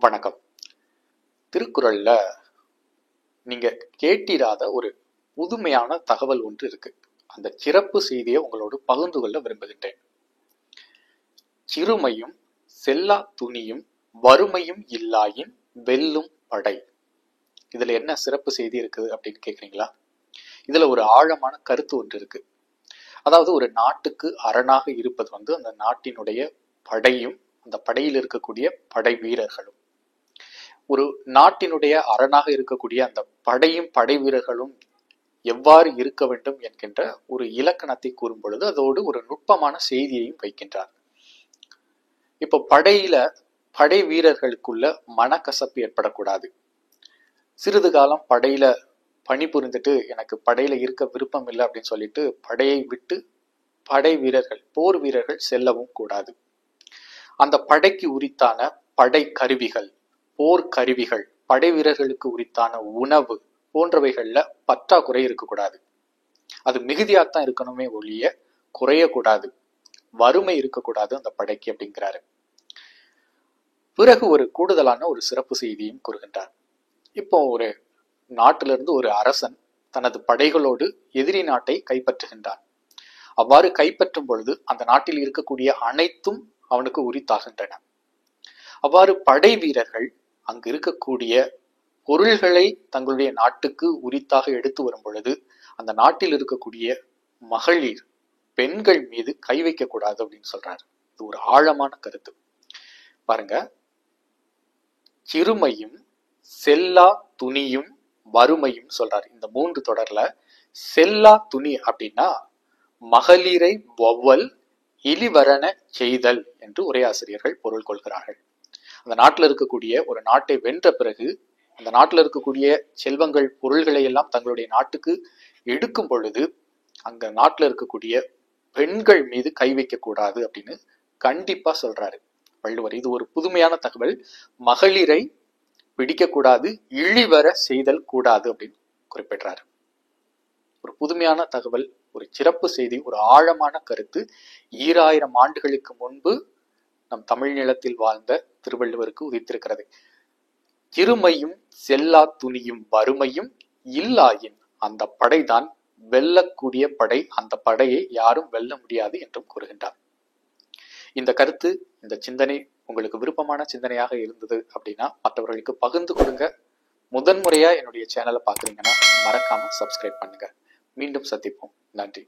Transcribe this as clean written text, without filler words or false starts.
வணக்கம். திருக்குறள்ல நீங்க கேட்டிராத ஒரு புதுமையான தகவல் ஒன்று இருக்கு. அந்த சிறப்பு செய்தியை உங்களோடு பகிர்ந்து கொள்ள விரும்புகின்றேன். சிறுமையும் செல்லா துணியும் வறுமையும் இல்லாயின் வெல்லும் படை. இதுல என்ன சிறப்பு செய்தி இருக்குது அப்படின்னு கேக்குறீங்களா? இதுல ஒரு ஆழமான கருத்து ஒன்று இருக்கு. அதாவது ஒரு நாட்டுக்கு அரணாக இருப்பது அந்த நாட்டினுடைய படையும் அந்த படையில் இருக்கக்கூடிய படை வீரர்களும். ஒரு நாட்டினுடைய அரணாக இருக்கக்கூடிய அந்த படையும் படை வீரர்களும் எவ்வாறு இருக்க வேண்டும் என்கின்ற ஒரு இலக்கணத்தை கூறும் பொழுது அதோடு ஒரு நுட்பமான செய்தியையும் வைக்கின்றார். இப்போ படை வீரர்களுக்குள்ள மனக்கசப்பு ஏற்படக்கூடாது. சிறிது காலம் படையில பணிபுரிந்துட்டு எனக்கு படையில இருக்க விருப்பம் இல்லை அப்படின்னு சொல்லிட்டு படையை விட்டு போர் வீரர்கள் செல்லவும் கூடாது. அந்த படைக்கு உரித்தான படை கருவிகள், போர் கருவிகள், படை வீரர்களுக்கு உரித்தான உணவு போன்றவைகள்ல பற்றாக்குறை இருக்கக்கூடாது. அது மிகுதியாத்தான் இருக்கணுமே ஒழிய குறையக்கூடாது. வறுமை இருக்கக்கூடாது அந்த படைக்கு அப்படிங்கிறாரு. பிறகு ஒரு கூடுதலான ஒரு சிறப்பு செய்தியும் கூறுகின்றார். இப்போ ஒரு நாட்டிலிருந்து ஒரு அரசன் தனது படைகளோடு எதிரி நாட்டை கைப்பற்றுகின்றான். அவ்வாறு கைப்பற்றும் பொழுது அந்த நாட்டில் இருக்கக்கூடிய அனைத்தும் அவனுக்கு உரித்தாகின்றன. அவ்வாறு படை வீரர்கள் அங்கு இருக்கக்கூடிய பொருள்களை தங்களுடைய நாட்டுக்கு உரித்தாக எடுத்து வரும் பொழுது அந்த நாட்டில் இருக்கக்கூடிய மகளிர், பெண்கள் மீது கை வைக்க கூடாது அப்படின்னு சொல்றாரு. இது ஒரு ஆழமான கருத்து. பாருங்க, சிறுமையும் செல்லா துணியும் வறுமையும் சொல்றாரு. இந்த 3 தொடர்ல செல்லா துணி அப்படின்னா மகளிரை வௌவல் இழிவரண செய்தல் என்று உரையாசிரியர்கள் பொருள் கொள்கிறார்கள். அந்த நாட்டில் இருக்கக்கூடிய ஒரு நாட்டை வென்ற பிறகு அந்த நாட்டில் இருக்கக்கூடிய செல்வங்கள், பொருள்களை எல்லாம் தங்களுடைய நாட்டுக்கு எடுக்கும் பொழுது அங்க நாட்டில் இருக்கக்கூடிய பெண்கள் மீது கை வைக்க கூடாது அப்படின்னு கண்டிப்பா சொல்றாரு வள்ளுவர். இது ஒரு புதுமையான தகவல். மகளிரை பிடிக்கக்கூடாது, இழிவர செய்தல் கூடாது அப்படின்னு குறிப்பிடுறாரு. ஒரு புதுமையான தகவல், ஒரு சிறப்பு செய்தி, ஒரு ஆழமான கருத்து. 2000 ஆண்டுகளுக்கு முன்பு நம் தமிழ் நிலத்தில் வாழ்ந்த திருவள்ளுவருக்கு உதித்திருக்கிறது. சிறுமையும் செல்லா துணியும் வறுமையும் இல்லாயின் அந்த படைதான் வெல்லக்கூடிய படை. அந்த படையை யாரும் வெல்ல முடியாது என்றும் கூறுகின்றார். இந்த கருத்து, இந்த சிந்தனை உங்களுக்கு விருப்பமான சிந்தனையாக இருந்தது அப்படின்னா மற்றவர்களுக்கு பகிர்ந்து கொடுங்க. முதன்முறையா என்னுடைய சேனலை பாக்குறீங்கன்னா மறக்காம சப்ஸ்கிரைப் பண்ணுங்க. மீண்டும் சந்திப்போம். நன்றி.